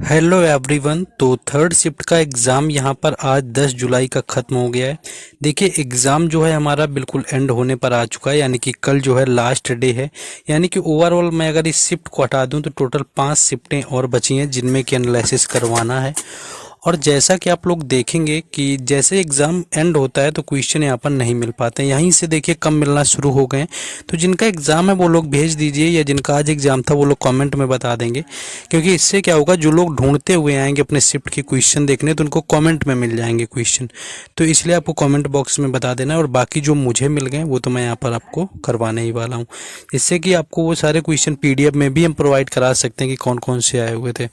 Hello everyone. तो third shift का exam यहाँ पर आज 10 जुलाई का ख़त्म हो गया है। देखिए एग्ज़ाम जो है हमारा बिल्कुल एंड होने पर आ चुका है, यानी कि कल जो है लास्ट डे है। यानी कि ओवरऑल मैं अगर इस शिफ्ट को हटा दूं तो टोटल 5 शिफ्टें और बची हैं जिनमें कि एनालिसिस करवाना है। और जैसा कि आप लोग देखेंगे कि जैसे एग्ज़ाम एंड होता है तो क्वेश्चन यहाँ पर नहीं मिल पाते हैं, यहीं से देखिए कम मिलना शुरू हो गए हैं। तो जिनका एग्ज़ाम है वो लोग भेज दीजिए, या जिनका आज एग्ज़ाम था वो लोग कमेंट में बता देंगे। क्योंकि इससे क्या होगा, जो लोग ढूंढते हुए आएंगे अपने शिफ्ट के क्वेश्चन देखने तो उनको कमेंट में मिल जाएंगे क्वेश्चन। तो इसलिए आपको कमेंट बॉक्स में बता देना है, और बाकी जो मुझे मिल गए वो तो मैं यहाँ पर आपको करवाने ही वाला हूँ, जिससे कि आपको वो सारे क्वेश्चन पीडीएफ में भी हम प्रोवाइड करा सकते हैं कि कौन कौन से आए हुए थे।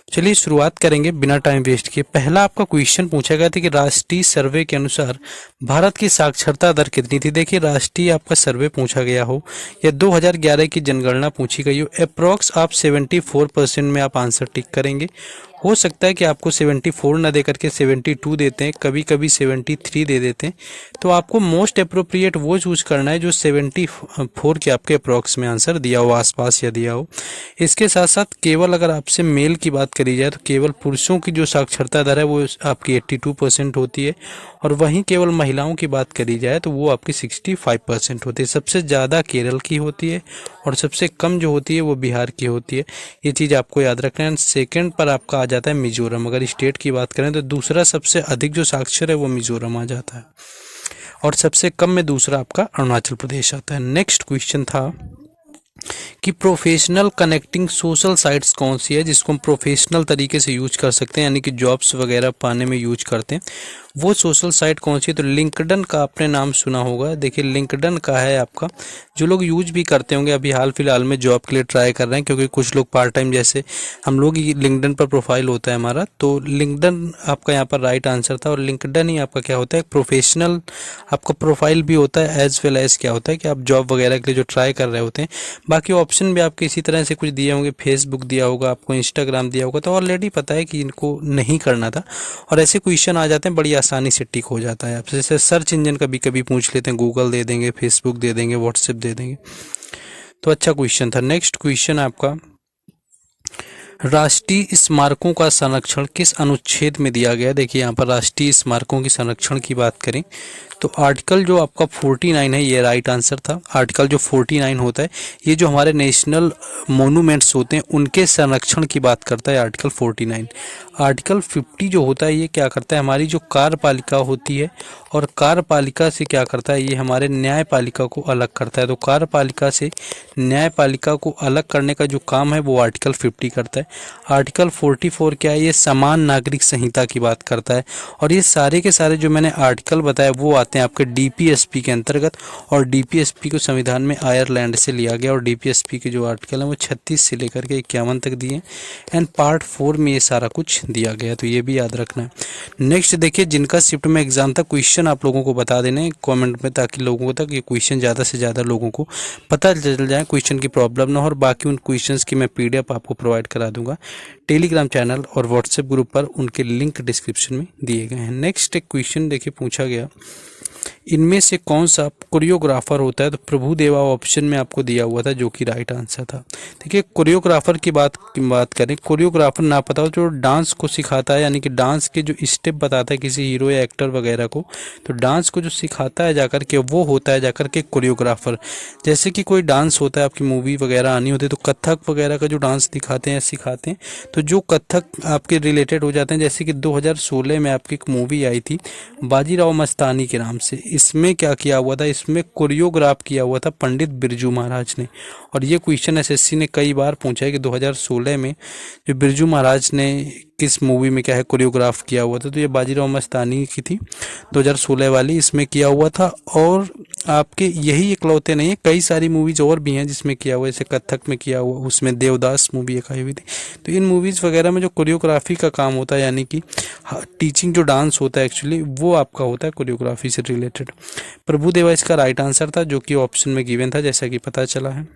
चलिए शुरुआत करेंगे बिना टाइम वेस्ट किए। पहला आपका क्वेश्चन पूछा गया था कि राष्ट्रीय सर्वे के अनुसार भारत की साक्षरता दर कितनी थी। देखिए राष्ट्रीय आपका सर्वे पूछा गया हो या 2011 की जनगणना पूछी गई हो, अप्रॉक्स आप 74% में आप आंसर टिक करेंगे। हो सकता है कि आपको 74 ना दे करके 72 देते हैं, कभी कभी 73 दे देते हैं। तो आपको मोस्ट अप्रोप्रिएट वो चूज करना है जो 74 के आपके अप्रॉक्स में आंसर दिया हो, आसपास या दिया हो। इसके साथ साथ केवल अगर आपसे मेल की बात करी जाए तो केवल पुरुषों की जो साक्षरता दर है वो आपकी 82% होती है, और वहीं केवल महिलाओं की बात करी जाए तो वो आपकी 65% होती है। सबसे ज़्यादा केरल की होती है और सबसे कम जो होती है वो बिहार की होती है। ये चीज़ आपको याद रखना है। सेकंड पर आपका आ जाता है मिजोरम। अगर स्टेट की बात करें तो दूसरा सबसे अधिक जो साक्षर है वो मिजोरम आ जाता है, और सबसे कम में दूसरा आपका अरुणाचल प्रदेश आता है। नेक्स्ट क्वेश्चन था कि प्रोफेशनल कनेक्टिंग सोशल साइट्स कौन सी है जिसको हम प्रोफेशनल तरीके से यूज कर सकते हैं, यानी कि जॉब्स वगैरह पाने में यूज करते हैं। वो सोशल साइट कौन सी है? तो लिंक्डइन का आपने नाम सुना होगा। देखिए लिंक्डइन का है आपका, जो लोग यूज भी करते होंगे, अभी हाल फिलहाल में जॉब के लिए ट्राई कर रहे हैं, क्योंकि कुछ लोग पार्ट टाइम, जैसे हम लोग ही लिंक्डइन पर प्रोफाइल होता है हमारा, तो लिंक्डइन आपका यहाँ पर राइट आंसर था। और लिंक्डइन ही आपका क्या होता है, प्रोफेशनल आपका प्रोफाइल भी होता है, एज वेल एज क्या होता है कि आप जॉब वगैरह के लिए जो ट्राई कर रहे होते हैं। बाकी ऑप्शन भी आपके इसी तरह से कुछ दिए होंगे, फेसबुक दिया होगा आपको, इंस्टाग्राम दिया होगा, तो ऑलरेडी पता है कि इनको नहीं करना था। और ऐसे क्वेश्चन आ जाते हैं, बड़ी आसानी से टिक हो जाता है आपसे। जैसे सर्च इंजन कभी कभी पूछ लेते हैं, गूगल दे देंगे, फेसबुक दे देंगे, व्हाट्सएप दे देंगे। तो अच्छा क्वेश्चन था। नेक्स्ट क्वेश्चन आपका, राष्ट्रीय स्मारकों का संरक्षण किस अनुच्छेद में दिया गया है? देखिए यहाँ पर राष्ट्रीय स्मारकों की संरक्षण की बात करें तो आर्टिकल जो आपका 49 है ये राइट आंसर था। आर्टिकल जो 49 होता है ये जो हमारे नेशनल मोनूमेंट्स होते हैं उनके संरक्षण की बात करता है आर्टिकल 49। आर्टिकल 50 जो होता है ये क्या करता है, हमारी जो कार्यपालिका होती है, और कार्यपालिका से क्या करता है, ये हमारे न्यायपालिका को अलग करता है। तो कार्यपालिका से न्यायपालिका को अलग करने का जो काम है वो आर्टिकल 50 करता है। आर्टिकल 44 क्या है, ये समान नागरिक संहिता की बात करता है। और ये सारे के सारे जो मैंने आर्टिकल बताया वो आते हैं आपके डीपीएसपी के अंतर्गत, और डीपीएसपी को संविधान में आयरलैंड से लिया गया, और डीपीएसपी के जो आर्टिकल हैं वो 36 से लेकर के 51 तक दिए, एंड पार्ट 4 में ये सारा कुछ दिया गया, तो ये भी याद रखना है। नेक्स्ट देखिए, जिनका शिफ्ट में एग्जाम था क्वेश्चन आप लोगों को बता देने कमेंट में, ताकि लोगों तक ये क्वेश्चन ज़्यादा से ज़्यादा लोगों को पता चल जाए, क्वेश्चन की प्रॉब्लम ना हो। और बाकी उन क्वेश्चंस की मैं पीडीएफ आपको प्रोवाइड करा दूंगा टेलीग्राम चैनल और व्हाट्सएप ग्रुप पर, उनके लिंक डिस्क्रिप्शन में दिए गए हैं। नेक्स्ट एक क्वेश्चन देखिए पूछा गया, इनमें से कौन सा कोरियोग्राफर होता है? तो प्रभु देवा ऑप्शन में आपको दिया हुआ था, जो कि राइट आंसर था। देखिए कोरियोग्राफर की बात करें, कोरियोग्राफर ना पता हो जो डांस को सिखाता है, यानी कि डांस के जो स्टेप बताता है किसी हीरो या एक्टर वगैरह को, तो डांस को जो सिखाता है जाकर के वो होता है जाकर के कोरियोग्राफर। जैसे कि कोई डांस होता है, आपकी मूवी वगैरह आनी होती है तो कथक वगैरह का जो डांस दिखाते हैं सिखाते हैं, तो जो कथक आपके रिलेटेड हो जाते हैं, जैसे कि 2016 में आपकी एक मूवी आई थी बाजीराव मस्तानी के नाम से, इसमें क्या किया हुआ था, इसमें कोरियोग्राफ किया हुआ था पंडित बिरजू महाराज ने। और ये क्वेश्चन एसएससी ने कई बार पूछा है कि 2016 में जो बिरजू महाराज ने किस मूवी में क्या है कोरियोग्राफ किया हुआ था, तो ये बाजीराव मस्तानी की थी 2016 वाली, इसमें किया हुआ था। और आपके यही इकलौते नहीं है, कई सारी मूवीज और भी हैं जिसमें किया हुआ है, जैसे कथक में किया हुआ, उसमें देवदास मूवी एक आई हुई थी। तो इन मूवीज वगैरह में जो कोरियोग्राफी का काम होता है, यानी कि टीचिंग जो डांस होता है एक्चुअली, वो आपका होता है कोरियोग्राफी से रिलेटेड। प्रभुदेवा इसका राइट आंसर था, जो कि ऑप्शन में गिवन था, जैसा कि पता चला है।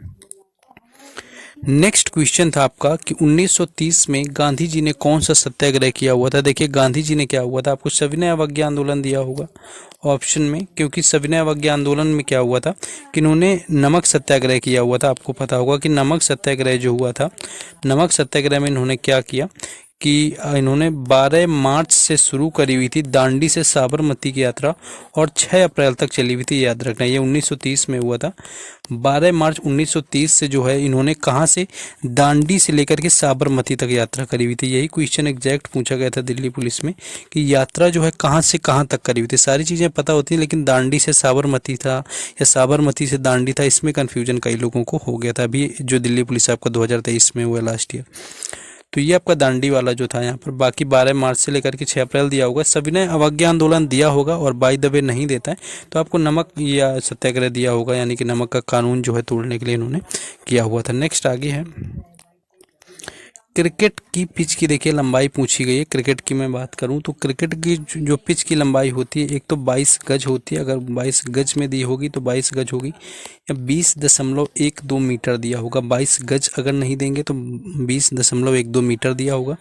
नेक्स्ट क्वेश्चन था आपका कि 1930 में गांधी जी ने कौन सा सत्याग्रह किया हुआ था। देखिए गांधी जी ने क्या हुआ था, आपको सविनय अवज्ञा आंदोलन दिया होगा ऑप्शन में, क्योंकि सविनय अवज्ञा आंदोलन में क्या हुआ था कि इन्होंने नमक सत्याग्रह किया हुआ था। आपको पता होगा कि नमक सत्याग्रह जो हुआ था, नमक सत्याग्रह में इन्होंने क्या किया कि इन्होंने 12 मार्च से शुरू करी हुई थी दांडी से साबरमती की यात्रा और 6 अप्रैल तक चली हुई थी। याद रखना ये 1930 में हुआ था। 12 मार्च 1930 से जो है इन्होंने कहाँ से, दांडी से लेकर के साबरमती तक यात्रा करी हुई थी। यही क्वेश्चन एग्जैक्ट पूछा गया था दिल्ली पुलिस में कि यात्रा जो है कहाँ से कहाँ तक करी हुई थी। सारी चीज़ें पता होती हैं लेकिन दांडी से साबरमती था या साबरमती से दांडी था, इसमें कन्फ्यूजन कई लोगों को हो गया था अभी जो दिल्ली पुलिस आपका 2023 में हुआ लास्ट ईयर। तो ये आपका दांडी वाला जो था यहाँ पर, बाकी 12 मार्च से लेकर के 6 अप्रैल दिया होगा। सविनय अवज्ञा आंदोलन दिया होगा और बाय द वे नहीं देता है तो आपको नमक या सत्याग्रह दिया होगा, यानी कि नमक का कानून जो है तोड़ने के लिए इन्होंने किया हुआ था। नेक्स्ट आगे है क्रिकेट की पिच की, देखिए लंबाई पूछी गई है। क्रिकेट की मैं बात करूं तो क्रिकेट की जो पिच की लंबाई होती है एक तो 22 गज होती है, अगर 22 गज में दी होगी तो 22 गज होगी, या 20.12 मीटर दिया होगा। 22 गज अगर नहीं देंगे तो 20.12 मीटर दिया होगा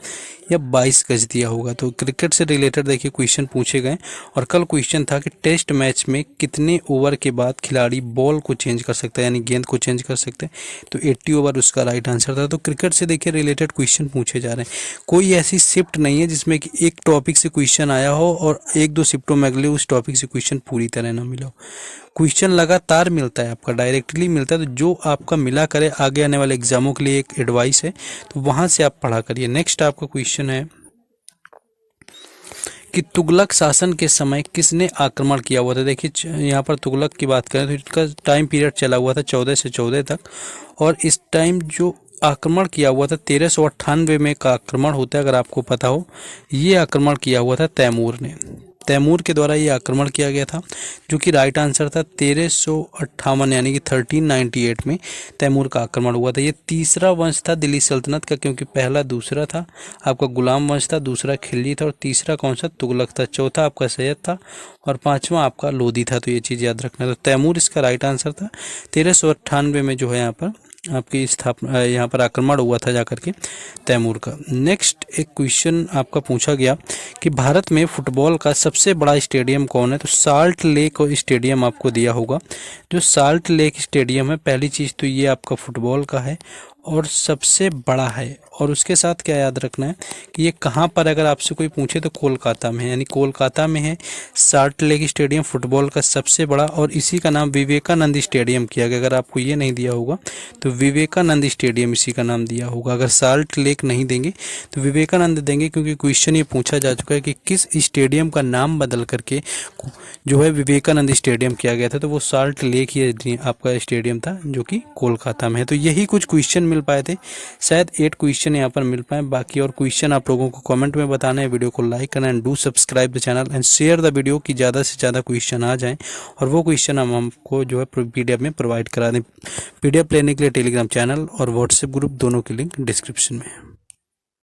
या 22 गज दिया होगा। तो क्रिकेट से रिलेटेड देखिए क्वेश्चन पूछे गए। और कल क्वेश्चन था कि टेस्ट मैच में कितने ओवर के बाद खिलाड़ी बॉल को चेंज कर सकता है, यानी गेंद को चेंज कर सकते हैं, तो 80 ओवर उसका राइट आंसर था। तो क्रिकेट से देखिए रिलेटेड क्वेश्चन पूछे जा रहे हैं। कोई ऐसी शिफ्ट नहीं है जिसमें कि एक टॉपिक से क्वेश्चन आया हो और एक दो शिफ्टों में अगले उस टॉपिक से क्वेश्चन पूरी तरह ना मिला हो। क्वेश्चन लगातार मिलता है, आपका डायरेक्टली मिलता है। तो जो आपका मिला करे आगे आने वाले एग्जामों के लिए एक एडवाइस है, तो वहां से आप पढ़ा करिए। नेक्स्ट आपका क्वेश्चन है कि तुगलक शासन के समय किसने आक्रमण किया हुआ था। देखिए यहाँ पर तुगलक की बात करें तो इसका टाइम पीरियड चला हुआ था 14 से 14 तक, और इस टाइम जो आक्रमण किया हुआ था 1398 में का आक्रमण होता है, अगर आपको पता हो। ये आक्रमण किया हुआ था तैमूर ने, तैमूर के द्वारा ये आक्रमण किया गया था, जो कि राइट आंसर था 1358 यानी कि 1398 में तैमूर का आक्रमण हुआ था। ये तीसरा वंश था दिल्ली सल्तनत का, क्योंकि पहला दूसरा था आपका गुलाम वंश था, दूसरा खिलजी था और तीसरा कौन सा, तुगलक था, चौथा आपका सैयद था और पांचवा आपका लोधी था। तो ये चीज़ याद रखना। तो तैमूर इसका राइट आंसर था। 1398 में जो है यहाँ पर आपकी स्थापना, यहाँ पर आक्रमण हुआ था जाकर के तैमूर का। नेक्स्ट एक क्वेश्चन आपका पूछा गया कि भारत में फुटबॉल का सबसे बड़ा स्टेडियम कौन है। तो साल्ट लेक स्टेडियम आपको दिया होगा। जो साल्ट लेक स्टेडियम है, पहली चीज़ तो ये आपका फुटबॉल का है और सबसे बड़ा है। और उसके साथ क्या याद रखना है कि ये कहाँ पर, अगर आपसे कोई पूछे तो कोलकाता में है, यानी कोलकाता में है साल्ट लेक स्टेडियम फुटबॉल का सबसे बड़ा। और इसी का नाम विवेकानंद स्टेडियम किया गया। अगर आपको ये नहीं दिया होगा तो विवेकानंद स्टेडियम इसी का नाम दिया होगा। अगर साल्ट लेक नहीं देंगे तो विवेकानंद देंगे, क्योंकि क्वेश्चन ये पूछा जा चुका है कि किस स्टेडियम का नाम बदल करके जो है विवेकानंद स्टेडियम किया गया था। तो वो साल्ट लेक ही आपका स्टेडियम था जो कि कोलकाता में है। तो यही कुछ क्वेश्चन मिल पाए थे, शायद 8 क्वेश्चन यहाँ पर मिल पाए। बाकी और क्वेश्चन आप लोगों को कमेंट में बताना है। वीडियो को लाइक करना and do subscribe the channel and share the video कि ज़्यादा से ज़्यादा क्वेश्चन आ जाएं और वो क्वेश्चन हम हमको जो है PDF में प्रोवाइड करा दें। PDF लेने के लिए टेलीग्राम चैनल और व्हाट्सएप ग्रुप दोनों की लिंक डिस्क्रिप्शन में है।